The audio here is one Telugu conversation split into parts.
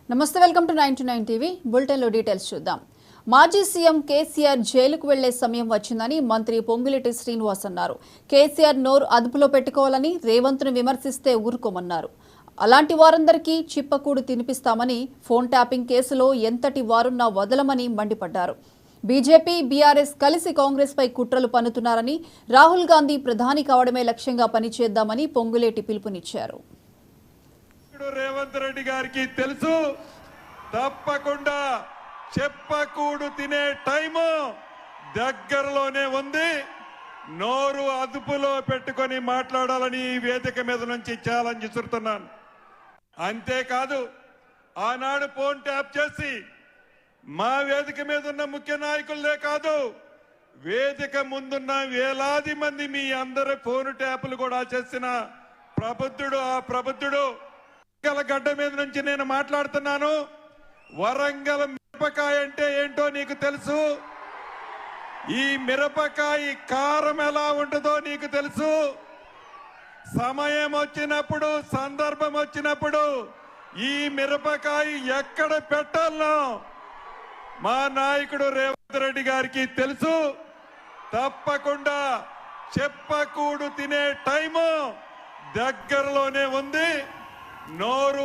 నమస్తే వెల్కమ్ టు 9 టీవీ బులెటిన్ లో డీటెయిల్స్ చూద్దాం. మాజీ సీఎం కేసీఆర్ జైలుకు వెళ్లే సమయం వచ్చిందని మంత్రి పొంగులేటి శ్రీనివాస్ అన్నారు. కేసీఆర్ నోరు అదుపులో పెట్టుకోవాలని రేవంత్ను విమర్శిస్తే ఊరుకోమన్నారు. అలాంటి వారందరికీ చిప్పకూడు తినిపిస్తామని ఫోన్ ట్యాపింగ్ కేసులో ఎంతటి వారున్నా వదలమని మండిపడ్డారు. బీజేపీ బీఆర్ఎస్ కలిసి కాంగ్రెస్ పై కుట్రలు పన్నుతున్నారని, రాహుల్ గాంధీ ప్రధాని కావడమే లక్ష్యంగా పనిచేద్దామని పొంగులేటి పిలుపునిచ్చారు. రేవంత్ రెడ్డి గారికి తెలుసు, తప్పకుండా చెప్పకూడు తినే టైము దగ్గరలోనే ఉంది. నోరు అదుపులో పెట్టుకొని మాట్లాడాలని ఈ వేదిక మీద నుంచి ఛాలెంజ్ ఇస్తున్నాను. అంతేకాదు, ఆనాడు ఫోన్ ట్యాప్ చేసి మా వేదిక మీద ఉన్న ముఖ్య నాయకులే కాదు, వేదిక ముందున్న వేలాది మంది మీ అందరి ఫోన్ ట్యాపులు కూడా చేసిన ప్రబుద్ధుడు. ఆ ప్రబుద్ధుడు గడ్డ మీద నుంచి నేను మాట్లాడుతున్నాను. వరంగల్ మిరపకాయ అంటే ఏంటో నీకు తెలుసు. ఈ మిరపకాయ కారం ఎలా ఉంటుందో నీకు తెలుసు. సమయం వచ్చినప్పుడు, సందర్భం వచ్చినప్పుడు ఈ మిరపకాయ ఎక్కడ పెట్టాలనో మా నాయకుడు రేవంత్ రెడ్డి గారికి తెలుసు. తప్పకుండా చెప్పకూడు తినే టైము దగ్గరలోనే ఉంది. నోరు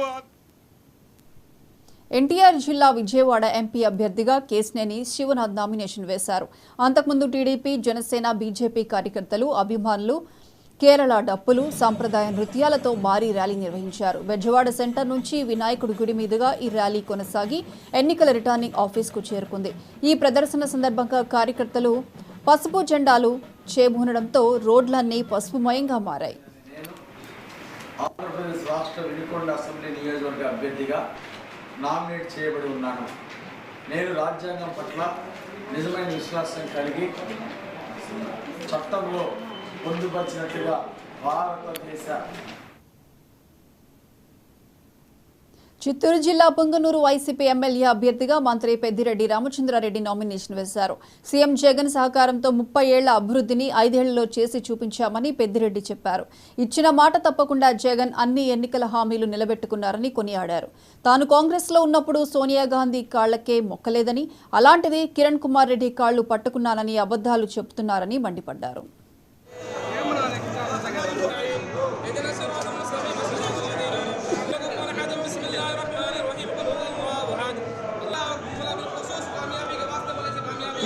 ఎన్టీఆర్ జిల్లా విజయవాడ ఎంపీ అభ్యర్థిగా కేశినేని శివనాథ్ నామినేషన్ వేశారు. అంతకుముందు టీడీపీ, జనసేన, బీజేపీ కార్యకర్తలు, అభిమానులు కేరళ డప్పులు, సంప్రదాయ నృత్యాలతో భారీ ర్యాలీ నిర్వహించారు. బెజవాడ సెంటర్ నుంచి వినాయకుడి గుడి మీదుగా ఈ ర్యాలీ కొనసాగి ఎన్నికల రిటర్నింగ్ ఆఫీస్కు చేరుకుంది. ఈ ప్రదర్శన సందర్భంగా కార్యకర్తలు పసుపు జెండాలు చేబూనడంతో రోడ్లన్నీ పసుపుమయంగా మారాయి. ఆంధ్రప్రదేశ్ రాష్ట్ర వినుకొండ అసెంబ్లీ నియోజకవర్గ అభ్యర్థిగా నామినేట్ చేయబడి ఉన్నాను. నేను రాజ్యాంగం పట్ల నిజమైన విశ్వాసం కలిగి చట్టంలో పొందుపరిచినట్టుగా భారతదేశ చిత్తూరు జిల్లా పుంగనూరు వైసీపీ ఎమ్మెల్యే అభ్యర్థిగా మంత్రి పెద్దిరెడ్డి రామచంద్రారెడ్డి నామినేషన్ వేశారు. సీఎం జగన్ సహకారంతో 30 ఏళ్ల అభివృద్ధిని 5 ఏళ్లలో చేసి చూపించామని పెద్దిరెడ్డి చెప్పారు. ఇచ్చిన మాట తప్పకుండా జగన్ అన్ని ఎన్నికల హామీలు నిలబెట్టుకున్నారని కొనియాడారు. తాను కాంగ్రెస్ లో ఉన్నప్పుడు సోనియా గాంధీ కాళ్లకే మొక్కలేదని, అలాంటిది కిరణ్ కుమార్ రెడ్డి కాళ్లు పట్టుకున్నానని అబద్ధాలు చెబుతున్నారని మండిపడ్డారు.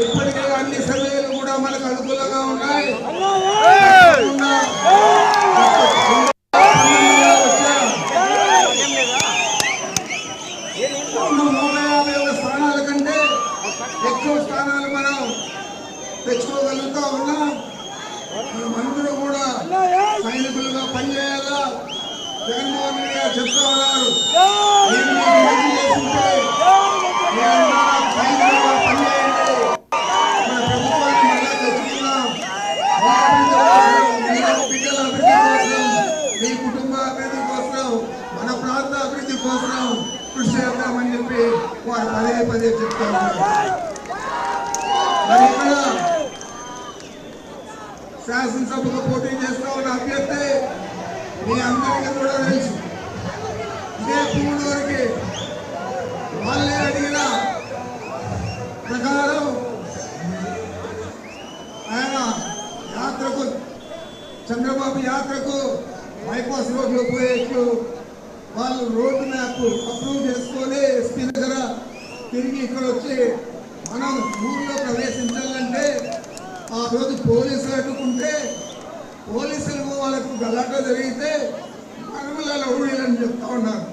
ఇప్పటికే అన్ని సర్వేలు కూడా మనకు అనుకూలంగా ఉన్నాయి. 150 స్థానాల కంటే ఎక్కువ స్థానాలు మనం తెచ్చుకోగలుగుతా ఉన్నాం. మనమందరూ కూడా సైనికులుగా పనిచేయాలా. జగన్మోహన్ రెడ్డి గారు చెప్తా ఉన్నారు, మీ కుటుంబ అభివృద్ధి కోసం, మన ప్రాంత అభివృద్ధి కోసం కృషి చేద్దామని చెప్పి వారు పదే పదే చెప్తా ఉన్నారు. మరి ఇక్కడ శాసనసభకు పోటీ చేస్తా ఉన్న అభ్యర్థి మీ అందరికీ కూడా తెలుసు. ఇదే పుంగనూరుకి వాళ్ళే అడిగిన ప్రకారం ఆయన యాత్రకు, చంద్రబాబు యాత్రకు బైపాస్ రోడ్లో పోయేట్లు వాళ్ళు రోడ్డు మ్యాప్ అప్రూవ్ చేసుకొని ఎస్పీ దగ్గర తిరిగి ఇక్కడ వచ్చి మనం ఊళ్ళో ప్రవేశించాలంటే ఆ రోజు పోలీసులు అడ్డుకుంటే, పోలీసులకు వాళ్ళకు గలాట జరిగితే మనముల ఊళ్ళని చెప్తా ఉన్నారు.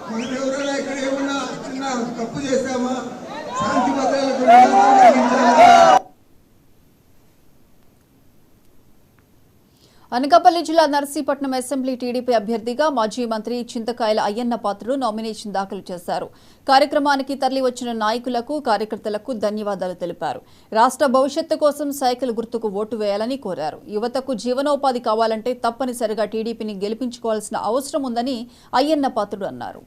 మనం ఎవరైనా ఇక్కడ ఏమన్నా చిన్న తప్పు చేశామా, శాంతి భద్రతలకు కలిగించామా? అనకాపల్లి జిల్లా నర్సీపట్నం అసెంబ్లీ టీడీపీ అభ్యర్థిగా మాజీ మంత్రి చింతకాయల అయ్యన్న పాత్రుడు నామినేషన్ దాఖలు చేశారు. కార్యక్రమానికి తరలివచ్చిన నాయకులకు, కార్యకర్తలకు ధన్యవాదాలు తెలిపారు. రాష్ట్ర భవిష్యత్తు కోసం సైకిల్ గుర్తుకు ఓటు వేయాలని కోరారు. యువతకు జీవనోపాధి కావాలంటే తప్పనిసరిగా టీడీపీని గెలిపించుకోవాల్సిన అవసరం ఉందని అయ్యన్న పాత్రుడు అన్నారు.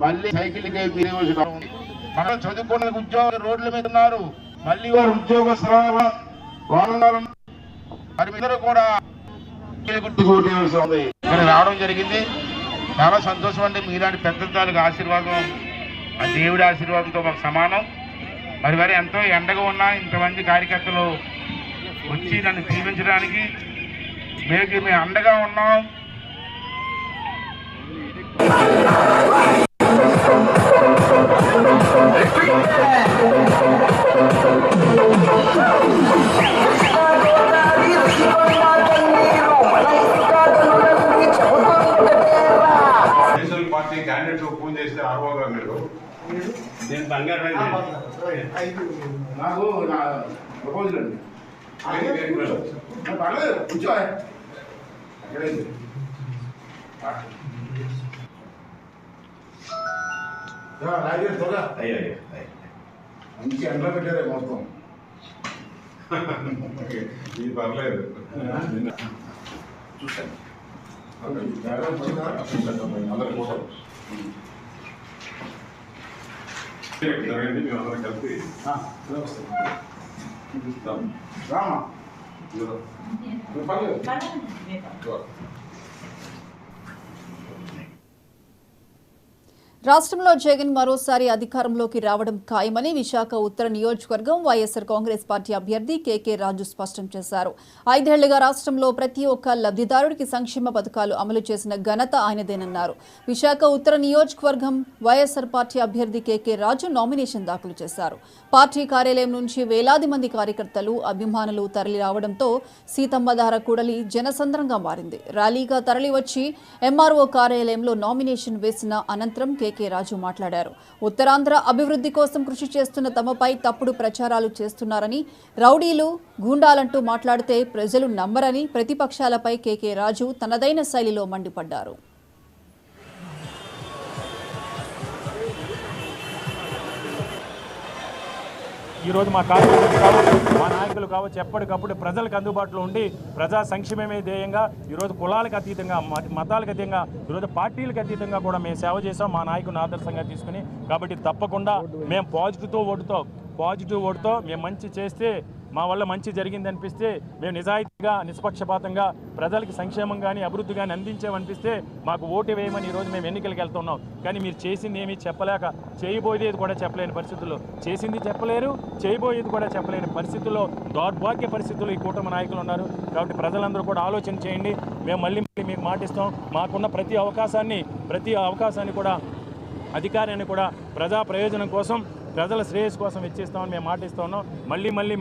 మళ్ళీ సైకిల్ మనం చదువుకున్న ఉద్యోగులు రోడ్ల మీద ఉన్నారు. మళ్ళీ వారు ఉద్యోగస్తుల వాళ్ళ మరి అందరూ కూడా గుర్తుకు ఓటేయాల్సి ఉంది. ఇక్కడ రావడం జరిగింది. చాలా సంతోషం అండి. మీలాంటి పెద్ద తాలూకు ఆశీర్వాదం ఆ దేవుడి ఆశీర్వాదంతో మాకు సమానం. మరి ఎంతో ఎండగా ఉన్నా ఇంతమంది కార్యకర్తలు వచ్చి నన్ను దీవించడానికి మేము అండగా ఉన్నాం. పార్టీ క్యాండిడేట్స్ ఫోన్ చేస్తే ఆర్వో గారు నేను బంగారు నాకు నా ప్రపోజల్ అండి. పర్లేదు కూర్చో. మంచి ఎండలో పెట్టారే మొత్తం. ఇది పర్లేదు చూసాను. అందరి కోసం మేమందరం కలిసి రామా రాష్ట్రంలో జగన్ మరోసారి అధికారంలోకి రావడం ఖాయమని విశాఖ ఉత్తర నియోజకవర్గం వైఎస్ఆర్ కాంగ్రెస్ పార్టీ అభ్యర్థి కేకే రాజు స్పష్టం చేశారు. 5 ఏళ్లుగా రాష్ట్రంలో ప్రతి ఒక్క లబ్ధిదారుడికి సంక్షేమ పథకాలు అమలు చేసిన ఘనత ఆయనదేనన్నారు. విశాఖ ఉత్తర నియోజకవర్గం వైఎస్ఆర్ పార్టీ అభ్యర్థి కేకే రాజు నామినేషన్ దాఖలు చేశారు. పార్టీ కార్యాలయం నుంచి వేలాది మంది కార్యకర్తలు, అభిమానులు తరలి రావడంతో సీతమ్మధార కూడలి జనసంద్రంగా మారింది. ర్యాలీగా తరలివచ్చి ఎంఆర్ఓ కార్యాలయంలో నామినేషన్ వేసిన అనంతరం కేకే రాజు మాట్లాడారు. ఉత్తరాంధ్ర అభివృద్ధి కోసం కృషి చేస్తున్న తమపై తప్పుడు ప్రచారాలు చేస్తున్నారని, రౌడీలు, గూండాలంటూ మాట్లాడితే ప్రజలు నమ్మరని ప్రతిపక్షాలపై కేకే రాజు తనదైన శైలిలో మండిపడ్డారు. ఈరోజు మా కార్యకర్తలు కావచ్చు, మా నాయకులు కావచ్చు, ఎప్పటికప్పుడు ప్రజలకు అందుబాటులో ఉండి ప్రజా సంక్షేమమే ధ్యేయంగా ఈరోజు కులాలకు అతీతంగా, మతాలకు అతీతంగా, ఈరోజు పార్టీలకు అతీతంగా కూడా మేము సేవ చేసాం మా నాయకుని ఆదర్శంగా తీసుకుని. కాబట్టి తప్పకుండా మేము పాజిటివ్ ఓటుతో మేము మంచి చేస్తే, మా వల్ల మంచి జరిగింది అనిపిస్తే, మేము నిజాయితీగా నిష్పక్షపాతంగా ప్రజలకి సంక్షేమం కానీ అభివృద్ధి కానీ అందించామనిపిస్తే మాకు ఓటు వేయమని ఈరోజు మేము ఎన్నికలకు వెళ్తున్నాం. కానీ మీరు చేసింది ఏమీ చెప్పలేక, చేయబోయేది కూడా చెప్పలేని పరిస్థితుల్లో, చేసింది చెప్పలేరు, చేయబోయేది కూడా చెప్పలేని పరిస్థితుల్లో, దౌర్భాగ్య పరిస్థితుల్లో ఈ కూటమి నాయకులు ఉన్నారు. కాబట్టి ప్రజలందరూ కూడా ఆలోచన చేయండి. మేము మళ్ళీ మీకు మాటిస్తాం. మాకున్న ప్రతి అవకాశాన్ని కూడా, అధికారాన్ని కూడా ప్రజా ప్రయోజనం కోసం, ప్రజల శ్రేయస్సు కోసం ఇచ్చేస్తామని మేము మాటిస్తూ ఉన్నాం.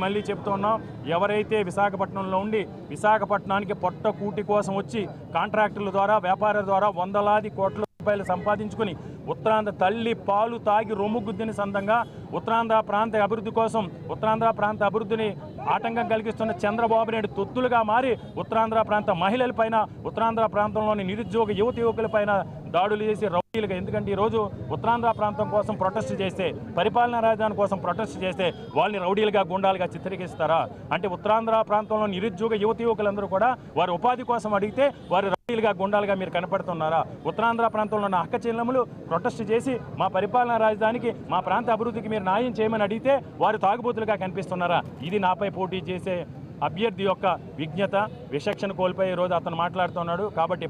మళ్ళీ చెప్తూ ఉన్నాం. ఎవరైతే విశాఖపట్నంలో ఉండి విశాఖపట్నానికి పొట్ట కూటి కోసం వచ్చి కాంట్రాక్టుల ద్వారా, వ్యాపారుల ద్వారా వందలాది కోట్ల రూపాయలు సంపాదించుకుని ఉత్తరాంధ్ర తల్లి పాలు తాగి రొమ్ముగుద్దిన సందంగా ఉత్తరాంధ్ర ప్రాంత అభివృద్ధి కోసం, ఉత్తరాంధ్ర ప్రాంత అభివృద్ధిని ఆటంకం కలిగిస్తున్న చంద్రబాబు నాయుడు తొత్తులుగా మారి ఉత్తరాంధ్ర ప్రాంత మహిళలపైన, ఉత్తరాంధ్ర ప్రాంతంలోని నిరుద్యోగ యువకులపైన దాడులు చేసి రౌడీలుగా, ఎందుకంటే ఈరోజు ఉత్తరాంధ్ర ప్రాంతం కోసం ప్రొటెస్ట్ చేస్తే, పరిపాలనా రాజధాని కోసం ప్రొటెస్ట్ చేస్తే వాళ్ళని రౌడీలుగా, గుండాలుగా చిత్రీకరిస్తారా? అంటే ఉత్తరాంధ్ర ప్రాంతంలో నిరుద్యోగ యువకులందరూ కూడా వారి ఉపాధి కోసం అడిగితే వారి రౌడీలుగా, గుండాలుగా మీరు కనపడుతున్నారా? ఉత్తరాంధ్ర ప్రాంతంలో ఉన్న అక్క చెల్లెములు ప్రొటెస్ట్ చేసి మా పరిపాలనా రాజధానికి, మా ప్రాంత అభివృద్ధికి మీరు న్యాయం చేయమని అడిగితే వారు తాగుబోతులుగా కనిపిస్తున్నారా? ఇది నాపై పోటీ చేసే అభ్యర్థి యొక్క విజ్ఞత, విచక్షణ కోల్పోయే రోజు అతను మాట్లాడుతున్నాడు. కాబట్టి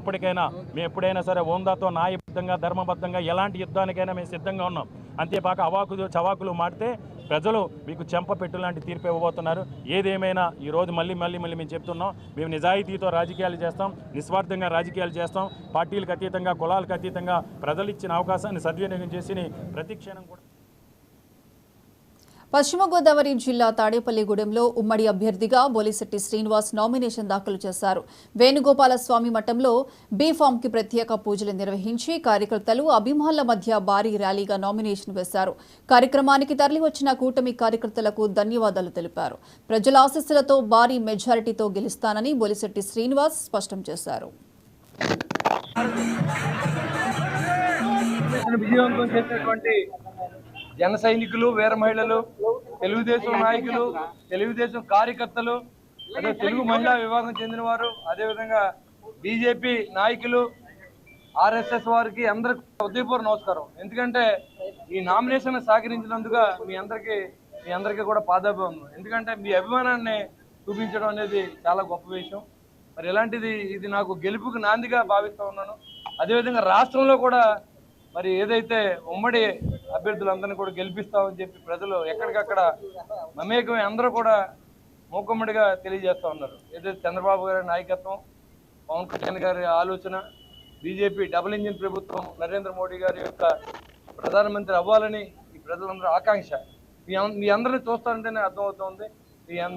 మేము ఎప్పుడైనా సరే ఓందాతో, న్యాయబద్ధంగా, ధర్మబద్ధంగా ఎలాంటి యుద్ధానికైనా మేము సిద్ధంగా ఉన్నాం. అంతేపాక చవాకులు మాడితే ప్రజలు మీకు చెంప పెట్టు లాంటి తీర్పు ఇవ్వబోతున్నారు. ఏదేమైనా ఈరోజు మళ్ళీ మేము చెప్తున్నాం, మేము నిజాయితీతో రాజకీయాలు చేస్తాం, నిస్వార్థంగా రాజకీయాలు చేస్తాం. పార్టీలకు అతీతంగా, కులాలకు అతీతంగా ప్రజలు ఇచ్చిన అవకాశాన్ని సద్వినియోగం చేసి ప్రతి క్షణం కూడా. పశ్చిమ గోదావరి జిల్లా తాడేపల్లిగూడెంలో ఉమ్మడి అభ్యర్థిగా బొలిశెట్టి శ్రీనివాస్ నామినేషన్ దాఖలు చేశారు. వేణుగోపాలస్వామి మఠంలో బీఫామ్కి ప్రత్యేక పూజలు నిర్వహించి కార్యకర్తలు, అభిమానుల మధ్య భారీ ర్యాలీగా నామినేషన్ వేశారు. కార్యక్రమానికి తరలివచ్చిన కూటమి కార్యకర్తలకు ధన్యవాదాలు తెలిపారు. ప్రజల ఆశీస్సులతో భారీ మెజారిటీతో గెలుస్తానని బొలిశెట్టి శ్రీనివాస్ స్పష్టం చేశారు. విజయవంతం చేసినటువంటి జన సైనికులు, వీర మహిళలు, తెలుగుదేశం నాయకులు, తెలుగుదేశం కార్యకర్తలు, అదే తెలుగు మహిళా విభాగం చెందిన వారు, అదేవిధంగా బీజేపీ నాయకులు, ఆర్ఎస్ఎస్ వారికి అందరికి హృదయపూర్వక నమస్కారం. ఎందుకంటే ఈ నామినేషన్ సహకరించినందుకు మీ అందరికీ మీ అందరికీ కూడా పాదాభివందనం. ఎందుకంటే మీ అభిమానాన్ని చూపించడం అనేది చాలా గొప్ప విషయం. మరి ఇలాంటిది ఇది నాకు గెలుపుకు నాందిగా భావిస్తూ ఉన్నాను. అదేవిధంగా రాష్ట్రంలో కూడా మరి ఏదైతే ఉమ్మడి అభ్యర్థులందరినీ కూడా గెలిపిస్తామని చెప్పి ప్రజలు ఎక్కడికక్కడ మమేకమై అందరూ కూడా మూకమ్మడిగా తెలియజేస్తూ ఉన్నారు. ఏదైతే చంద్రబాబు గారి నాయకత్వం, పవన్ కళ్యాణ్ గారి ఆలోచన, బీజేపీ డబుల్ ఇంజిన్ ప్రభుత్వం, నరేంద్ర మోడీ గారి యొక్క ప్రధానమంత్రి అవ్వాలని ఈ ప్రజలందరూ ఆకాంక్ష. మీ అందరినీ చూస్తారంటేనే అర్థమవుతుంది.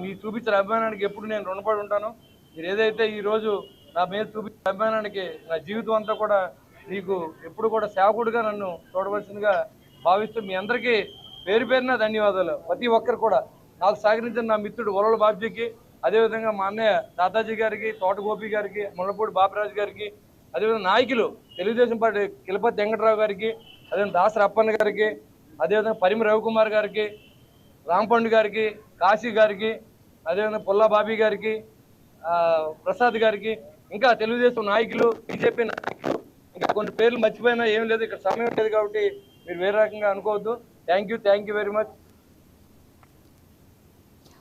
మీరు చూపించిన అభిమానానికి ఎప్పుడు నేను రుణపడి ఉంటాను. మీరు ఏదైతే ఈరోజు నా మీద చూపించిన అభిమానానికి నా జీవితం అంతా కూడా మీకు ఎప్పుడు కూడా సేవకుడిగా నన్ను చూడవలసిందిగా భావిస్తూ మీ అందరికీ పేరు పేరున ధన్యవాదాలు. ప్రతి ఒక్కరు కూడా నాకు సహకరించిన నా మిత్రుడు వరవల బాబ్జీకి, అదేవిధంగా మా అన్నయ్య దాదాజీ గారికి, తోట గోపి గారికి, ముళ్ళపూడి బాపరాజు గారికి, అదేవిధంగా నాయకులు తెలుగుదేశం పార్టీ కిలపతి వెంకటరావు గారికి, అదేవిధంగా దాసరి అప్పన్న గారికి, అదేవిధంగా పరిమి రవికుమార్ గారికి, రాంపండు గారికి, కాశీ గారికి, అదేవిధంగా పుల్లా బాబీ గారికి, ప్రసాద్ గారికి, ఇంకా తెలుగుదేశం నాయకులు, బీజేపీ నాయకులు, ఇంకా కొన్ని పేర్లు మర్చిపోయినా ఏం లేదు, ఇక్కడ సమయం లేదు కాబట్టి మీరు వేరే రకంగా అనుకోవద్దు. Thank you very much.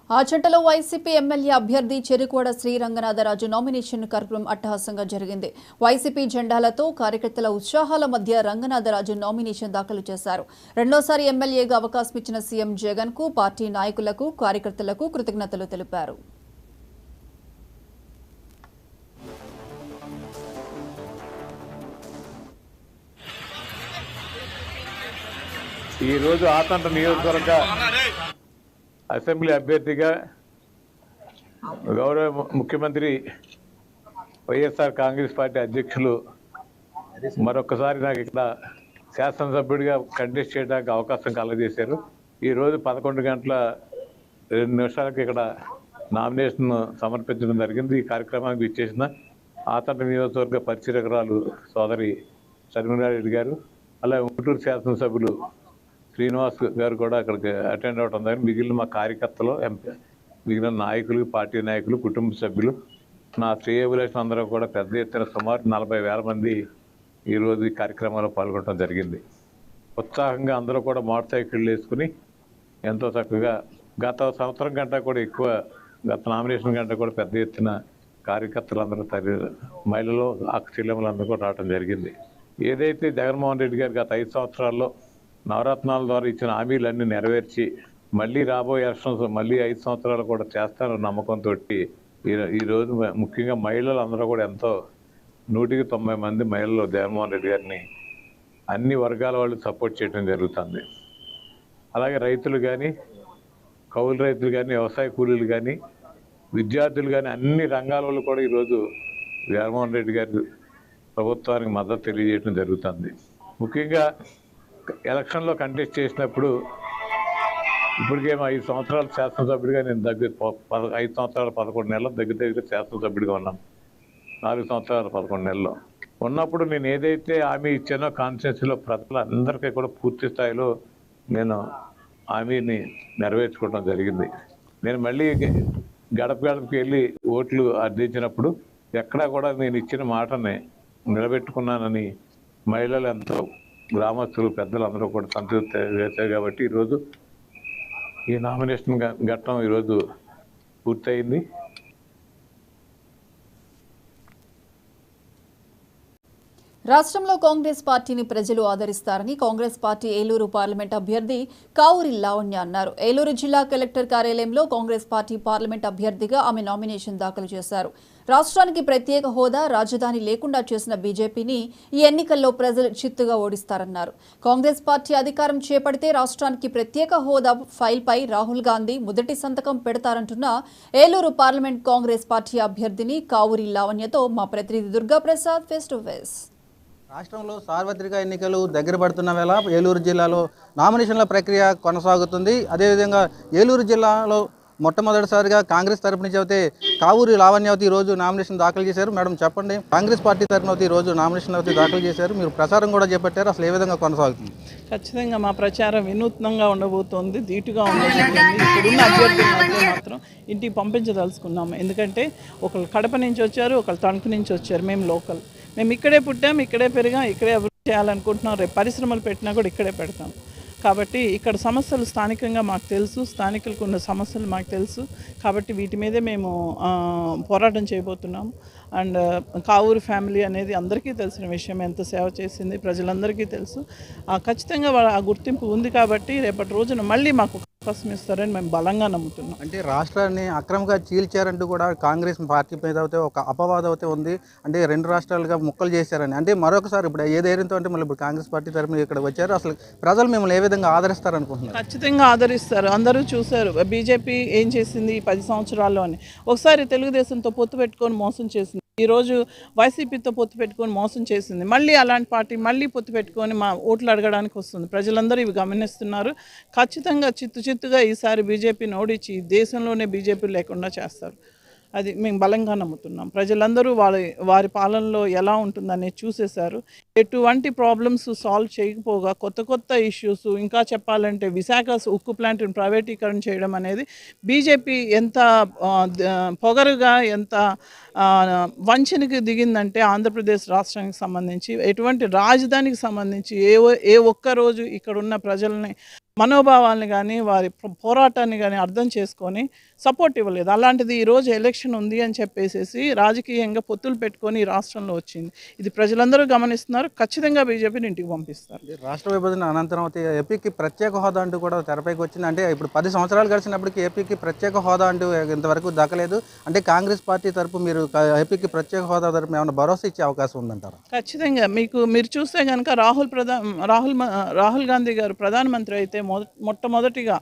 ఆచంటలో వైసీపీ ఎమ్మెల్యే అభ్యర్థి చెరుకోడ శ్రీరంగనాథరాజు నామినేషన్ కార్యక్రమం అట్టహాసంగా జరిగింది. వైసీపీ జెండాలతో కార్యకర్తల ఉత్సాహాల మధ్య రంగనాథరాజు నామినేషన్ దాఖలు చేశారు. రెండోసారి ఎమ్మెల్యేగా అవకాశం ఇచ్చిన సీఎం జగన్ కు పార్టీ నాయకులకు, కార్యకర్తలకు కృతజ్ఞతలు తెలిపారు. ఈరోజు ఆతంట నియోజకవర్గ అసెంబ్లీ అభ్యర్థిగా గౌరవ ముఖ్యమంత్రి వైఎస్ఆర్ కాంగ్రెస్ పార్టీ అధ్యక్షులు మరొకసారి నాకు ఇక్కడ శాసనసభ్యుడిగా కంటెస్ట్ చేయడానికి అవకాశం కలగజేశారు. ఈరోజు 11 గంటల 2 నిమిషాలకు ఇక్కడ నామినేషన్ సమర్పించడం జరిగింది. ఈ కార్యక్రమానికి ఇచ్చేసిన ఆతంట నియోజకవర్గ పరిశీలకురాలు సోదరి షర్మిలారెడ్డి గారు, అలాగే గుంటూరు శాసనసభ్యులు శ్రీనివాస్ గారు కూడా అక్కడికి అటెండ్ అవ్వడం జరిగింది. మిగిలిన మా కార్యకర్తలు, మిగిలిన నాయకులు, పార్టీ నాయకులు, కుటుంబ సభ్యులు, నా శ్రేయోభిలాషులు అందరూ కూడా పెద్ద ఎత్తున సుమారు 40,000 మంది ఈరోజు ఈ కార్యక్రమంలో పాల్గొనడం జరిగింది. ఉత్సాహంగా అందరూ కూడా మోటార్ సైకిళ్ళు వేసుకుని ఎంతో చక్కగా గత సంవత్సరం కంటే కూడా ఎక్కువ, గత నామినేషన్ కంటే కూడా పెద్ద ఎత్తున కార్యకర్తలందరూ మహిళలు, చెల్లెములందరూ కూడా రావడం జరిగింది. ఏదైతే జగన్మోహన్ రెడ్డి గారు గత 5 సంవత్సరాల్లో నవరత్నాల ద్వారా ఇచ్చిన హామీలన్నీ నెరవేర్చి మళ్ళీ రాబోయే ఎలక్షన్స్ మళ్ళీ 5 సంవత్సరాలు కూడా చేస్తారన్న నమ్మకంతో ఈరోజు ముఖ్యంగా మహిళలు అందరూ కూడా ఎంతో 190 మంది మహిళలు జగన్మోహన్ రెడ్డి గారిని అన్ని వర్గాల వాళ్ళు సపోర్ట్ చేయడం జరుగుతుంది. అలాగే రైతులు కానీ, కౌలు రైతులు కానీ, వ్యవసాయ కూలీలు కానీ, విద్యార్థులు కానీ అన్ని రంగాల వాళ్ళు కూడా ఈరోజు జగన్మోహన్ రెడ్డి గారి ప్రభుత్వానికి మద్దతు తెలియజేయడం జరుగుతుంది. ముఖ్యంగా ఎలక్షన్లో కంటెస్ట్ చేసినప్పుడు ఇప్పటికేమో 5 సంవత్సరాలు శాసనసభ్యుడిగా నేను 5 సంవత్సరాలు 11 నెలలు దగ్గర శాసనసభ్యుడిగా ఉన్నాను. 4 సంవత్సరాలు 11 నెలల్లో ఉన్నప్పుడు నేను ఏదైతే హామీ ఇచ్చానో కాన్స్టిట్యున్సీలో ప్రజలందరికీ కూడా పూర్తి స్థాయిలో నేను హామీని నెరవేర్చుకోవడం జరిగింది. నేను మళ్ళీ గడపకి వెళ్ళి ఓట్లు అర్థించినప్పుడు ఎక్కడా కూడా నేను ఇచ్చిన మాటని నిలబెట్టుకున్నానని మహిళలు ఎంతో, గ్రామస్తులు, పెద్దలు అందరూ కూడా సంతృప్తి వేశారు. కాబట్టి ఈరోజు ఈ నామినేషన్ ఘట్టం ఈరోజు పూర్తయింది. రాష్ట్రంలో కాంగ్రెస్ పార్టీని ప్రజలు ఆదరిస్తారని కాంగ్రెస్ పార్టీ ఏలూరు పార్లమెంట్ అభ్యర్థి కావూరి లావణ్య అన్నారు. ఏలూరు జిల్లా కలెక్టర్ కార్యాలయంలో కాంగ్రెస్ పార్టీ పార్లమెంట్ అభ్యర్థిగా ఆమె నామినేషన్ దాఖలు చేశారు. రాష్ట్రానికి ప్రత్యేక హోదా, రాజధాని లేకుండా చేసిన బీజేపీని ఈ ఎన్నికల్లో ప్రజలు చిత్తుగా ఓడిస్తారన్నారు. కాంగ్రెస్ పార్టీ అధికారం చేపడితే రాష్ట్రానికి ప్రత్యేక హోదా ఫైల్పై రాహుల్ గాంధీ మొదటి సంతకం పెడతారంటున్న ఏలూరు పార్లమెంట్ కాంగ్రెస్ పార్టీ అభ్యర్థిని కావూరి లావణ్యతో మా ప్రతినిధి Durga Prasad face to face. రాష్ట్రంలో సార్వత్రిక ఎన్నికలు దగ్గర పడుతున్న వేళ ఏలూరు జిల్లాలో నామినేషన్ల ప్రక్రియ కొనసాగుతుంది. అదేవిధంగా ఏలూరు జిల్లాలో మొట్టమొదటిసారిగా కాంగ్రెస్ తరపు నుంచి అయితే కావూరి లావణ్యవతి ఈరోజు నామినేషన్ దాఖలు చేశారు. మేడం చెప్పండి, కాంగ్రెస్ పార్టీ తరపున ఈరోజు నామినేషన్ అయితే దాఖలు చేశారు, మీరు ప్రచారం కూడా చేపట్టారు, అసలు ఏ విధంగా కొనసాగుతుంది? ఖచ్చితంగా మా ప్రచారం వినూత్నంగా ఉండబోతోంది, ధీటుగా ఉండబోతుంది. ఇప్పుడున్న అభ్యర్థులు మాత్రం ఇంటికి పంపించదలుచుకున్నాము. ఎందుకంటే ఒకళ్ళు కడప నుంచి వచ్చారు, ఒకళ్ళు తణుకు నుంచి వచ్చారు. మేము లోకల్, మేము ఇక్కడే పుట్టాం, ఇక్కడే పెరిగాం, ఇక్కడే అభివృద్ధి చేయాలనుకుంటున్నాం. రేపు పరిశ్రమలు పెట్టినా కూడా ఇక్కడే పెడతాం. కాబట్టి ఇక్కడ సమస్యలు స్థానికంగా మాకు తెలుసు, స్థానికులకు ఉన్న సమస్యలు మాకు తెలుసు. కాబట్టి వీటి మీదే మేము పోరాటం చేయబోతున్నాము. అండ్ కావూరు ఫ్యామిలీ అనేది అందరికీ తెలిసిన విషయం, ఎంత సేవ చేసింది ప్రజలందరికీ తెలుసు. ఖచ్చితంగా ఆ గుర్తింపు ఉంది కాబట్టి రేపటి రోజున మళ్ళీ మాకు అవకాశం ఇస్తారని మేము బలంగా నమ్ముతున్నాం. అంటే రాష్ట్రాన్ని అక్రమంగా చీల్చారంటూ కూడా కాంగ్రెస్ పార్టీ మీద అయితే ఒక అపవాదం అయితే ఉంది. అంటే 2 రాష్ట్రాలుగా ముక్కలు చేశారని. అంటే మరొకసారి ఇప్పుడు ఏ ధైర్యంతో అంటే మళ్ళీ ఇప్పుడు కాంగ్రెస్ పార్టీ తరఫున ఇక్కడ వచ్చారు, అసలు ప్రజలు మిమ్మల్ని ఏ విధంగా ఆదరిస్తారనుకుంటున్నారు? ఖచ్చితంగా ఆదరిస్తారు. అందరూ చూశారు బీజేపీ ఏం చేసింది 10 సంవత్సరాల్లో అని. ఒకసారి తెలుగుదేశంతో పొత్తు పెట్టుకొని మోసం చేసింది, ఈరోజు వైసీపీతో పొత్తు పెట్టుకొని మోసం చేసింది. మళ్ళీ అలాంటి పార్టీ మళ్ళీ పొత్తు పెట్టుకొని మా ఓట్లు అడగడానికి వస్తుంది. ప్రజలందరూ ఇవి గమనిస్తున్నారు. ఖచ్చితంగా చిత్తుగా ఈసారి బీజేపీని ఓడించి దేశంలోనే బీజేపీ లేకుండా చేస్తారు. అది మేము బలంగా నమ్ముతున్నాం. ప్రజలందరూ వారి పాలనలో ఎలా ఉంటుందనేది చూసేశారు. ఎటువంటి ప్రాబ్లమ్స్ సాల్వ్ చేయకపోగా కొత్త ఇష్యూస్, ఇంకా చెప్పాలంటే విశాఖ ఉక్కు ప్లాంట్ని ప్రైవేటీకరణ చేయడం అనేది బీజేపీ ఎంత పొగరుగా, ఎంత వంచనకి దిగిందంటే ఆంధ్రప్రదేశ్ రాష్ట్రానికి సంబంధించి ఎటువంటి రాజధానికి సంబంధించి ఏ ఒక్క రోజు ఇక్కడ ఉన్న ప్రజల్ని మనోభావాలను కానీ వారి పోరాటాన్ని కానీ అర్థం చేసుకొని సపోర్ట్ ఇవ్వలేదు. అలాంటిది ఈరోజు ఎలక్షన్ ఉంది అని చెప్పేసి రాజకీయంగా పొత్తులు పెట్టుకొని ఈ రాష్ట్రంలో వచ్చింది. ఇది ప్రజలందరూ గమనిస్తున్నారు. ఖచ్చితంగా బీజేపీని ఇంటికి పంపిస్తారు. రాష్ట్ర విభజన అనంతరం అయితే ఏపీకి ప్రత్యేక హోదా అంటూ కూడా తెరపైకి వచ్చింది. అంటే ఇప్పుడు 10 సంవత్సరాలు గడిచినప్పటికీ ఏపీకి ప్రత్యేక హోదా అంటూ ఇంతవరకు దక్కలేదు. అంటే కాంగ్రెస్ పార్టీ తరపు మీరు ఏపీకి ప్రత్యేక హోదా తరపు ఏమైనా భరోసా ఇచ్చే అవకాశం ఉందంటారా? ఖచ్చితంగా. మీరు చూస్తే కనుక రాహుల్ గాంధీ గారు ప్రధానమంత్రి అయితే మొట్టమొదటిగా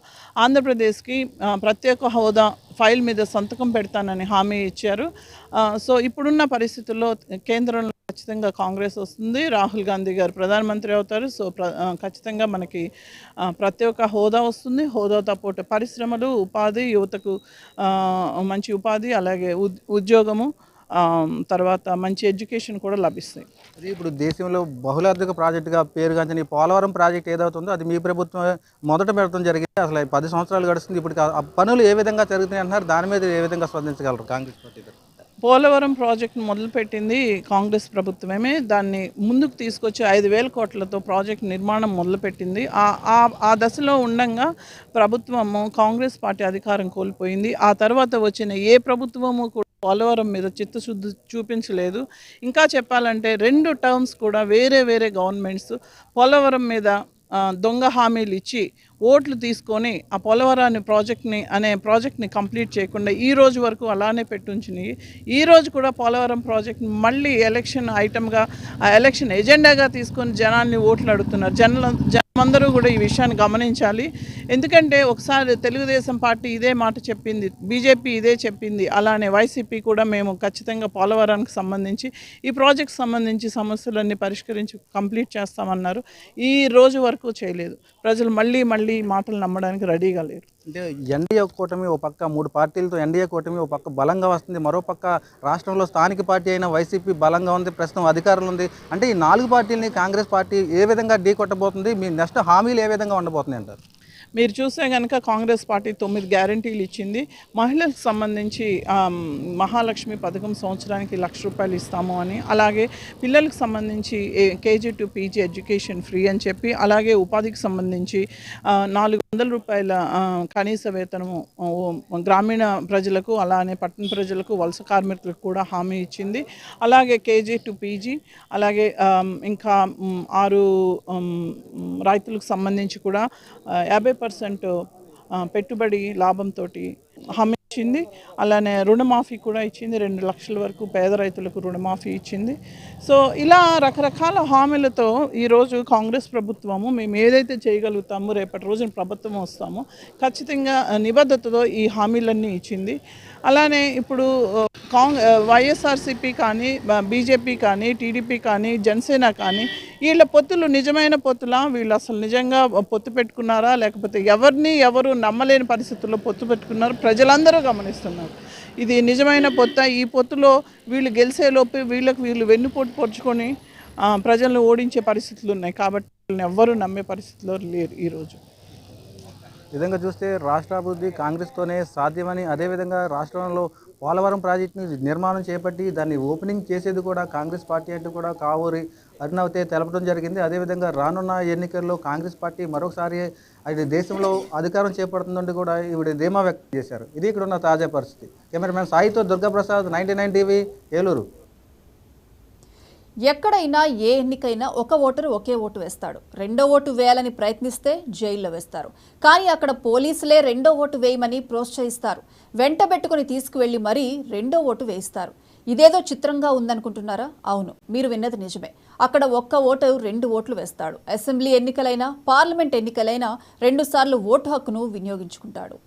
ఆంధ్రప్రదేశ్కి ప్రత్యేక హోదా ఫైల్ మీద సంతకం పెడతానని హామీ ఇచ్చారు. సో ఇప్పుడున్న పరిస్థితుల్లో కేంద్రంలో ఖచ్చితంగా కాంగ్రెస్ వస్తుంది, రాహుల్ గాంధీ గారు ప్రధానమంత్రి అవుతారు. సో ఖచ్చితంగా మనకి ప్రత్యేక హోదా వస్తుంది. హోదాతో పాటు పరిశ్రమలు, ఉపాధి, యువతకు మంచి ఉపాధి, అలాగే ఉద్యోగము, తర్వాత మంచి ఎడ్యుకేషన్ కూడా లభిస్తాయి. అది ఇప్పుడు దేశంలో బహుళార్థిక ప్రాజెక్టుగా పేరుగాంచిన ఈ పోలవరం ప్రాజెక్ట్ ఏదవుతుందో అది మీ ప్రభుత్వం మొదట పెడతాం జరిగింది. అసలు 10 సంవత్సరాలు గడుస్తుంది. ఇప్పుడు ఆ పనులు ఏ విధంగా జరుగుతున్నాయి అంటున్నారు, దాని మీద ఏ విధంగా స్పందించగలరు కాంగ్రెస్ పార్టీ? పోలవరం ప్రాజెక్ట్ మొదలుపెట్టింది కాంగ్రెస్ ప్రభుత్వమే. దాన్ని ముందుకు తీసుకొచ్చి 5,000 కోట్లతో ప్రాజెక్ట్ నిర్మాణం మొదలుపెట్టింది. ఆ దశలో ఉండగా ప్రభుత్వము కాంగ్రెస్ పార్టీ అధికారం కోల్పోయింది. ఆ తర్వాత వచ్చిన ఏ ప్రభుత్వము కూడా పోలవరం మీద చిత్తశుద్ధి చూపించలేదు. ఇంకా చెప్పాలంటే 2 టర్మ్స్ కూడా వేరే గవర్నమెంట్స్ పోలవరం మీద దొంగ హామీలు ఇచ్చి ఓట్లు తీసుకొని ఆ పోలవరాన్ని ప్రాజెక్ట్ని కంప్లీట్ చేయకుండా ఈ రోజు వరకు అలానే పెట్టుంచినాయి. ఈ రోజు కూడా పోలవరం ప్రాజెక్ట్ని మళ్ళీ ఎలక్షన్ ఐటమ్గా, ఆ ఎలక్షన్ ఎజెండాగా తీసుకొని జనాన్ని ఓట్లు అడుగుతున్నారు. జనమందరూ కూడా ఈ విషయాన్ని గమనించాలి. ఎందుకంటే ఒకసారి తెలుగుదేశం పార్టీ ఇదే మాట చెప్పింది, బీజేపీ ఇదే చెప్పింది, అలానే వైసీపీ కూడా మేము ఖచ్చితంగా పోలవరానికి సంబంధించి ఈ ప్రాజెక్ట్ సంబంధించి సమస్యలన్నీ పరిష్కరించి కంప్లీట్ చేస్తామన్నారు. ఈ రోజు వరకు చేయలేదు. ప్రజలు మళ్ళీ మాటలు నమ్మడానికి రెడీగా లేరు. అంటే ఎన్డీఏ కూటమి ఓ పక్క 3 పార్టీలతో ఎన్డీఏ కూటమి ఓ పక్క బలంగా వస్తుంది, మరో పక్క రాష్ట్రంలో స్థానిక పార్టీ అయిన వైసీపీ బలంగా ఉంది, ప్రస్తుతం అధికారంలో ఉంది. అంటే ఈ 4 పార్టీలని కాంగ్రెస్ పార్టీ ఏ విధంగా ఢీ కొట్టబోతుంది? మీ నెక్స్ట్ హామీలు ఏ విధంగా ఉండబోతుంది అంటారు? మీరు చూస్తే కనుక కాంగ్రెస్ పార్టీ 9 గ్యారంటీలు ఇచ్చింది. మహిళలకు సంబంధించి మహాలక్ష్మి పథకం సంవత్సరానికి ₹1,00,000 ఇస్తాము అని, అలాగే పిల్లలకు సంబంధించి KG to PG education free అని చెప్పి, అలాగే ఉపాధికి సంబంధించి ₹400 కనీస వేతనము గ్రామీణ ప్రజలకు, అలానే పట్టణ ప్రజలకు, వలస కార్మికులకు కూడా హామీ ఇచ్చింది. అలాగే KG to PG, అలాగే ఇంకా 6 రైతులకు సంబంధించి కూడా 50% పెట్టుబడి లాభంతో హామీ ఇచ్చింది. అలానే రుణమాఫీ కూడా ఇచ్చింది. 2 లక్షల వరకు పేద రైతులకు రుణమాఫీ ఇచ్చింది. సో ఇలా రకరకాల హామీలతో ఈరోజు కాంగ్రెస్ ప్రభుత్వము మేము ఏదైతే చేయగలుగుతామో రేపటి రోజున ప్రభుత్వం వస్తామో ఖచ్చితంగా నిబద్ధతతో ఈ హామీలన్నీ ఇచ్చింది. అలానే ఇప్పుడు వైఎస్ఆర్సీపీ కానీ, బీజేపీ కానీ, టీడీపీ కానీ, జనసేన కానీ వీళ్ళ పొత్తులు నిజమైన పొత్తులా? వీళ్ళు అసలు నిజంగా పొత్తు పెట్టుకున్నారా, లేకపోతే ఎవరు నమ్మలేని పరిస్థితుల్లో పొత్తు పెట్టుకున్నారు? ప్రజలందరూ గమనిస్తున్నారు. ఇది నిజమైన పొత్త? ఈ పొత్తులో వీళ్ళు గెలిచేలోపు వీళ్ళు వెన్నుపోటు పొడుచుకొని ప్రజలను ఓడించే పరిస్థితులు ఉన్నాయి. కాబట్టి వీళ్ళని ఎవ్వరూ నమ్మే పరిస్థితిలో లేరు ఈరోజు. విధంగా చూస్తే రాష్ట్ర అభివృద్ధి కాంగ్రెస్తోనే సాధ్యమని, అదేవిధంగా రాష్ట్రంలో పోలవరం ప్రాజెక్టుని నిర్మాణం చేపట్టి దాన్ని ఓపెనింగ్ చేసేది కూడా కాంగ్రెస్ పార్టీ అంటూ కూడా కావూరి అరుణావతి తెలపడం జరిగింది. అదేవిధంగా రానున్న ఎన్నికల్లో కాంగ్రెస్ పార్టీ మరొకసారి అది దేశంలో అధికారం చేపడుతుందంటూ కూడా ఈవిడ ధీమా వ్యక్తం చేశారు. ఇది ఇక్కడ ఉన్న తాజా పరిస్థితి. కెమెరామెన్ సాయితో దుర్గాప్రసాద్, 99 టీవీ, ఏలూరు. ఎక్కడైనా ఏ ఎన్నికైనా ఒక ఓటరు ఒకే ఓటు వేస్తాడు. రెండో ఓటు వేయాలని ప్రయత్నిస్తే జైల్లో వేస్తారు. కానీ అక్కడ పోలీసులే రెండో ఓటు వేయమని ప్రోత్సహిస్తారు. వెంటబెట్టుకుని తీసుకువెళ్లి మరీ రెండో ఓటు వేయిస్తారు. ఇదేదో చిత్రంగా ఉందనుకుంటున్నారా? అవును, మీరు విన్నది నిజమే. అక్కడ ఒక్క ఓటు 2 ఓట్లు వేస్తాడు. అసెంబ్లీ ఎన్నికలైనా పార్లమెంట్ ఎన్నికలైనా 2 సార్లు ఓటు హక్కును వినియోగించుకుంటాడు.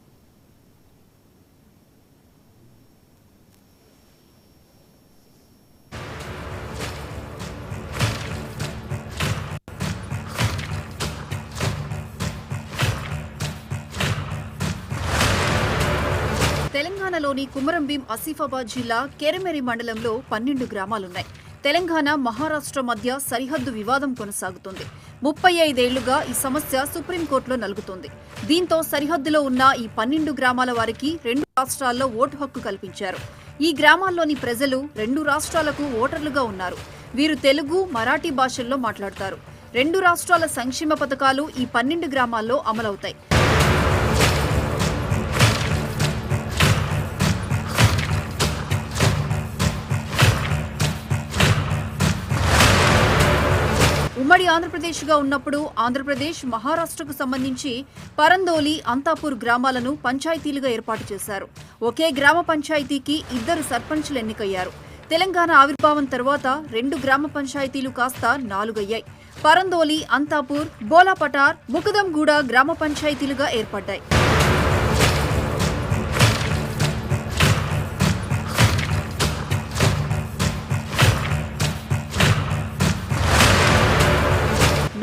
తెలంగాణలోని కుమరంభీం ఆసిఫాబాద్ జిల్లా కెరమెరి మండలంలో 12 గ్రామాలున్నాయి. తెలంగాణ మహారాష్ట్ర మధ్య సరిహద్దు వివాదం కొనసాగుతోంది. 35 ఏళ్లుగా ఈ సమస్య సుప్రీంకోర్టులో నలుగుతోంది. దీంతో సరిహద్దులో ఉన్న ఈ 12 గ్రామాల వారికి 2 రాష్ట్రాల్లో ఓటు హక్కు కల్పించారు. ఈ గ్రామాల్లోని ప్రజలు 2 రాష్ట్రాలకు ఓటర్లుగా ఉన్నారు. వీరు తెలుగు, మరాఠీ భాషల్లో మాట్లాడతారు. 2 రాష్ట్రాల సంక్షేమ పథకాలు ఈ 12 గ్రామాల్లో అమలవుతాయి. ఉమ్మడి ఆంధ్రప్రదేశ్గా ఉన్నప్పుడు ఆంధ్రప్రదేశ్, మహారాష్ట్రకు సంబంధించి పరందోలి, అంతాపూర్ గ్రామాలను పంచాయతీలుగా ఏర్పాటు చేశారు. ఒకే గ్రామ పంచాయతీకి 2 సర్పంచ్లు ఎన్నికయ్యారు. తెలంగాణ ఆవిర్భావం తర్వాత 2 గ్రామ పంచాయతీలు కాస్త 4 అయ్యాయి. పరందోలి, అంతాపూర్, బోలాపటార్, ముకుదంగూడ గ్రామ పంచాయతీలుగా ఏర్పడ్డాయి.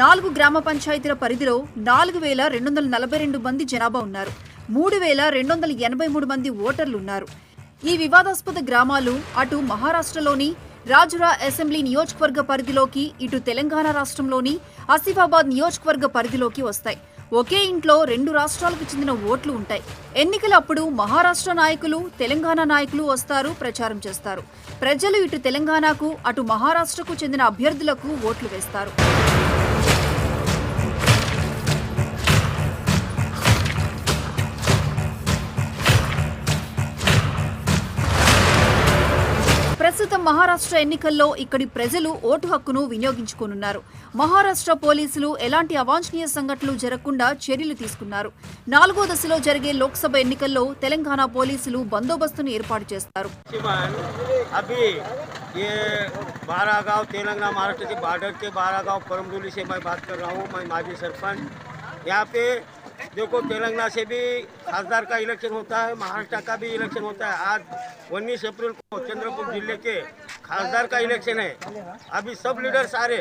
నాలుగు గ్రామ పంచాయతీల పరిధిలో 4,242 మంది జనాభా ఉన్నారు. 3,283 మంది ఓటర్లున్నారు. ఈ వివాదాస్పద గ్రామాలు అటు మహారాష్ట్రలోని రాజురా అసెంబ్లీ నియోజకవర్గ పరిధిలోకి, ఇటు తెలంగాణ రాష్ట్రంలోని ఆసిఫాబాద్ నియోజకవర్గ పరిధిలోకి వస్తాయి. ఒకే ఇంట్లో 2 రాష్ట్రాలకు చెందిన ఓట్లు ఉంటాయి. ఎన్నికలప్పుడు మహారాష్ట్ర నాయకులు, తెలంగాణ నాయకులు వస్తారు, ప్రచారం చేస్తారు. ప్రజలు ఇటు తెలంగాణకు, అటు మహారాష్ట్రకు చెందిన అభ్యర్థులకు ఓట్లు వేస్తారు. ప్రస్తుతం మహారాష్ట్ర ఎన్నికల్లో ఇక్కడి ప్రజలు ఓటు హక్కును వినియోగించుకోనున్నారు. మహారాష్ట్ర పోలీసులు ఎలాంటి అవాంఛనీయ సంఘటనలు జరగకుండా చర్యలు తీసుకున్నారు. 4వ దశలో జరిగే లోక్సభ ఎన్నికల్లో తెలంగాణ పోలీసులు బందోబస్తును ఏర్పాటు చేస్తారు. बारह गांव तेलंगाना महाराष्ट्र के बॉर्डर के 12 गांव परमडोली से मैं बात कर रहा हूँ। मैं माजी सरपंच। यहाँ पे देखो, तेलंगाना से भी खासदार का इलेक्शन होता है, महाराष्ट्र का भी इलेक्शन होता है। आज 19 अप्रैल को चंद्रपुर जिले के खासदार का इलेक्शन है। अभी सब लीडर सारे,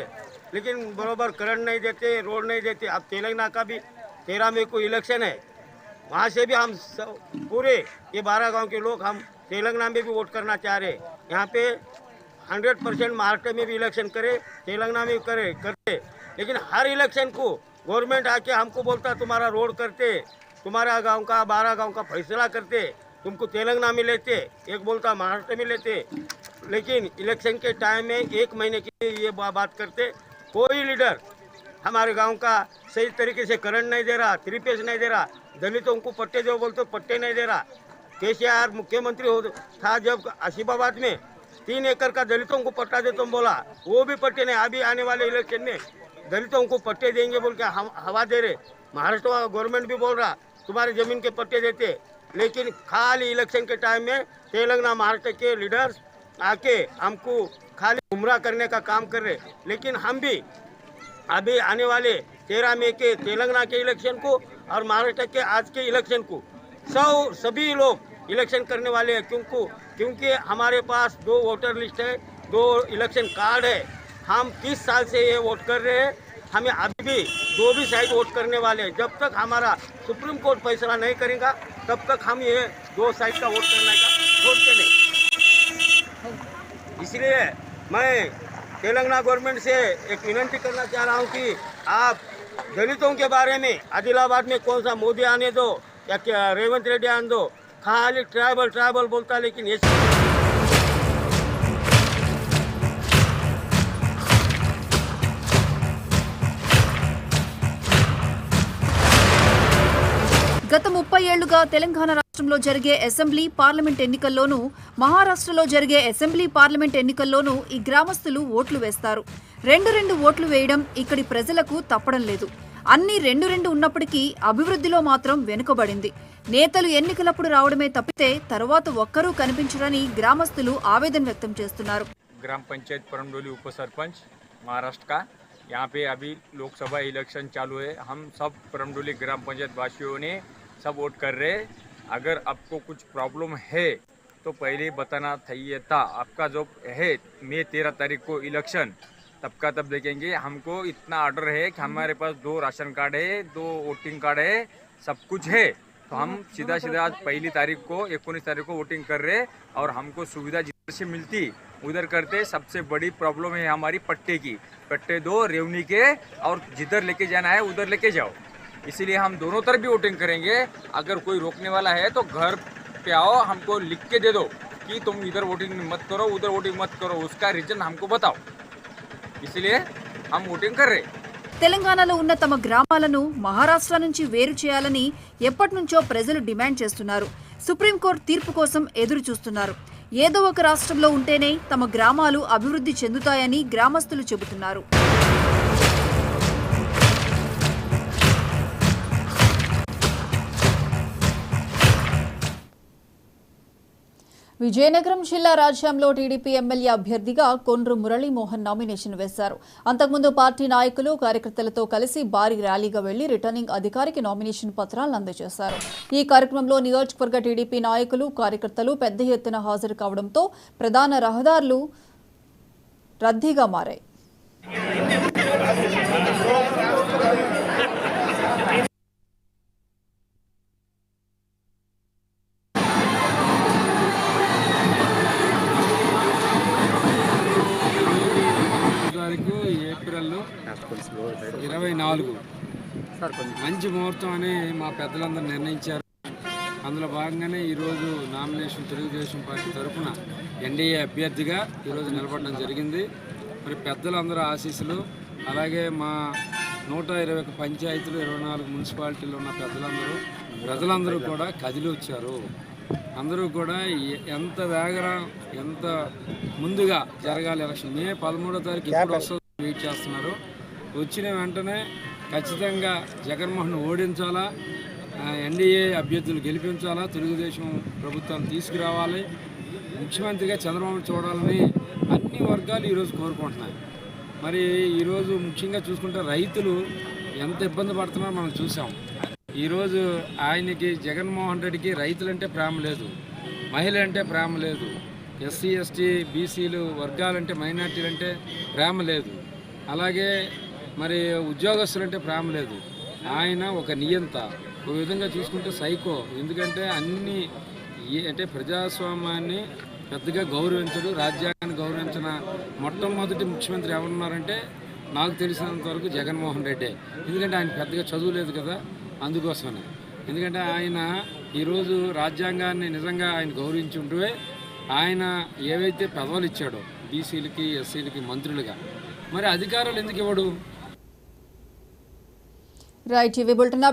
लेकिन बराबर करंट नहीं देते, रोड नहीं देते। अब तेलंगाना का भी 13 मई को इलेक्शन है। वहाँ से भी हम पूरे ये 12 गाँव के लोग हम तेलंगाना में भी वोट करना चाह रहे। यहाँ पे 100% महाराष्ट्र में भी इलेक्शन करे, तेलंगाना में करते, लेकिन हर इलेक्शन को गवर्नमेंट आके हमको बोलता तुम्हारा रोड करते, तुम्हारा गांव का 12 गांव का फैसला करते, तुमको तेलंगाना में लेते, एक बोलता महाराष्ट्र में लेते। लेकिन इलेक्शन के टाइम में 1 महीने की ये बात करते। कोई लीडर हमारे गांव का सही तरीके से करंट नहीं दे रहा, 3 पेज नहीं दे रहा, दलितों को पट्टे दो बोलते पट्टे नहीं दे रहा। केसीआर मुख्यमंत्री था जब आसिफाबाद में 3 एकड़ का दलितों को पट्टा दे तुम बोला, वो भी पट्टे नहीं। अभी आने वाले इलेक्शन में दलितों को पट्टे देंगे बोल के हवा दे रहे। महाराष्ट्र गवर्नमेंट भी बोल रहा तुम्हारे जमीन के पट्टे देते, लेकिन खाली इलेक्शन के टाइम में तेलंगाना महाराष्ट्र के लीडर्स आके हमको खाली गुमराह करने का काम कर रहे। लेकिन हम भी अभी आने वाले 13 मई के तेलंगाना के इलेक्शन को और महाराष्ट्र के आज के इलेक्शन को सभी लोग इलेक्शन करने वाले हैं। क्योंकि हमारे पास 2 वोटर लिस्ट है, 2 इलेक्शन कार्ड है। हम 30 साल से ये वोट कर रहे हैं। हमें अभी भी 2 भी साइड वोट करने वाले हैं। जब तक हमारा सुप्रीम कोर्ट फैसला नहीं करेगा तब तक हम ये 2 साइड का वोट करने का छोड़ते नहीं। इसलिए मैं तेलंगाना गवर्नमेंट से एक विनती करना चाह रहा हूँ कि आप दलितों के बारे में आदिलाबाद में कौन सा मोदी आने दो या रेवंत रेड्डी आने दो, खाली ट्राइबल बोलता है, लेकिन ये గత 30 ఏళ్లుగా తెలంగాణ రాష్ట్రంలో జరిగే అసెంబ్లీ పార్లమెంట్ ఎన్నికల్లోనూ మహారాష్ట్రలో జరిగే అసెంబ్లీ పార్లమెంట్ ఎన్నికల్లోనూ ఈ గ్రామస్తులు ఓట్లు వేస్తారు. రెండు ఓట్లు వేయడం ఇక్కడి ప్రజలకు తప్పడం లేదు. అన్ని రెండు ఉన్నప్పటికీ అభివృద్ధిలో మాత్రం వెనుకబడింది. నేతలు ఎన్నికలప్పుడు రావడమే తప్పితే తర్వాత ఒక్కరూ కనిపించరని గ్రామస్తులు ఆవేదన వ్యక్తం చేస్తున్నారు. ग्राम पंचायत परमडोली उप सरपंच महाराष्ट्र का, यहाँ पे अभी लोकसभा इलेक्शन चालू है. हम सब परमडोली ग्राम पंचायत वासियों ने सब वोट कर रहे. अगर आपको कुछ प्रॉब्लम है तो पहले बताना चाहिए था. आपका जो है मई 13 तारीख को इलेक्शन, तब का तब देखेंगे. हमको इतना ऑर्डर है कि हमारे पास 2 राशन कार्ड है, 2 वोटिंग कार्ड है, सब कुछ है. तो हम सीधा आज 1 तारीख को 19 तारीख को वोटिंग कर रहे और हमको सुविधा जिधर से मिलती उधर करते. सबसे बड़ी प्रॉब्लम है हमारी पट्टे की. पट्टे दो रेवनी के, और जिधर लेके जाना है उधर लेके जाओ. इसीलिए हम दोनों तरफ भी वोटिंग करेंगे. अगर कोई रोकने वाला है तो घर पे आओ, हमको लिख के दे दो कि तुम इधर वोटिंग मत करो, उधर वोटिंग मत करो. उसका रीजन हमको बताओ. इसलिए हम वोटिंग कर रहे. తెలంగాణలో ఉన్న తమ గ్రామాలను మహారాష్ట్ర నుంచి వేరు చేయాలని ఎప్పటినుంచో ప్రజలు డిమాండ్ చేస్తున్నారు. సుప్రీంకోర్టు తీర్పు కోసం ఎదురు చూస్తున్నారు. ఏదో ఒక రాష్ట్రంలో ఉంటేనే తమ గ్రామాలు అభివృద్ధి చెందుతాయని గ్రామస్తులు చెబుతున్నారు. విజయనగరం జిల్లా రాజ్యంలో టీడీపీ ఎమ్మెల్యే అభ్యర్థిగా కొండ్రు మురళీమోహన్ నామినేషన్ వేశారు. అంతకుముందు పార్టీ నాయకులు కార్యకర్తలతో కలిసి భారీ ర్యాలీగా వెళ్లి రిటర్నింగ్ అధికారికి నామినేషన్ పత్రాలను అందజేశారు. ఈ కార్యక్రమంలో నియోజకవర్గ టీడీపీ నాయకులు కార్యకర్తలు పెద్ద ఎత్తున హాజరు కావడంతో ప్రధాన రహదారులు రద్దీగా మారాయి. ఏప్రిల్ 24 మంచి ముహూర్తం అని మా పెద్దలందరూ నిర్ణయించారు. అందులో భాగంగానే ఈరోజు నామినేషన్ తెలుగుదేశం పార్టీ తరఫున ఎన్డీఏ అభ్యర్థిగా ఈరోజు నిలబడడం జరిగింది. మరి పెద్దలందరూ ఆశీస్సులు, అలాగే మా 121 పంచాయతీలు 24 మున్సిపాలిటీలు ఉన్న ప్రజలందరూ కూడా కదిలి వచ్చారు. అందరూ కూడా ఎంత ఎంత ముందుగా జరగాలి ఎలక్షన్, మే 13వ తారీఖు ఎప్పుడు వస్తుందో వెయిట్ చేస్తున్నారు. వచ్చిన వెంటనే ఖచ్చితంగా జగన్మోహన్ ఓడించాలా, ఎన్డీఏ అభ్యర్థులు గెలిపించాలా, తెలుగుదేశం ప్రభుత్వాన్ని తీసుకురావాలి, ముఖ్యమంత్రిగా చంద్రబాబు చూడాలని అన్ని వర్గాలు ఈరోజు కోరుకుంటున్నాయి. మరి ఈరోజు ముఖ్యంగా చూసుకుంటే రైతులు ఎంత ఇబ్బంది పడుతున్నారో మనం చూసాం. ఈరోజు ఆయనకి జగన్మోహన్ రెడ్డికి రైతులంటే ప్రేమ లేదు, మహిళలంటే ప్రేమ లేదు, ఎస్సీ ఎస్టీ బీసీలు వర్గాలంటే మైనార్టీలంటే ప్రేమ లేదు, అలాగే మరి ఉద్యోగస్తులంటే ప్రేమ లేదు. ఆయన ఒక నియంత, ఒక విధంగా చూసుకుంటే సైకో. ఎందుకంటే అన్ని అంటే ప్రజాస్వామ్యాన్ని పెద్దగా గౌరవించడు, రాజ్యాంగాన్ని గౌరవించిన మొట్టమొదటి ముఖ్యమంత్రి ఎవరున్నారంటే నాకు తెలిసినంత వరకు జగన్మోహన్ రెడ్డి. ఎందుకంటే ఆయన పెద్దగా చదువు లేదు కదా, అందుకోసమని. ఎందుకంటే ఆయన ఈరోజు రాజ్యాంగాన్ని నిజంగా ఆయన గౌరవించి ఉంటే ఆయన ఏవైతే పదవులు ఇచ్చాడో బీసీలకి ఎస్సీలకి మంత్రులుగా, మరి అధికారాలు ఎందుకు ఇవ్వడు? రైట్, ఇవి బులెటిన్.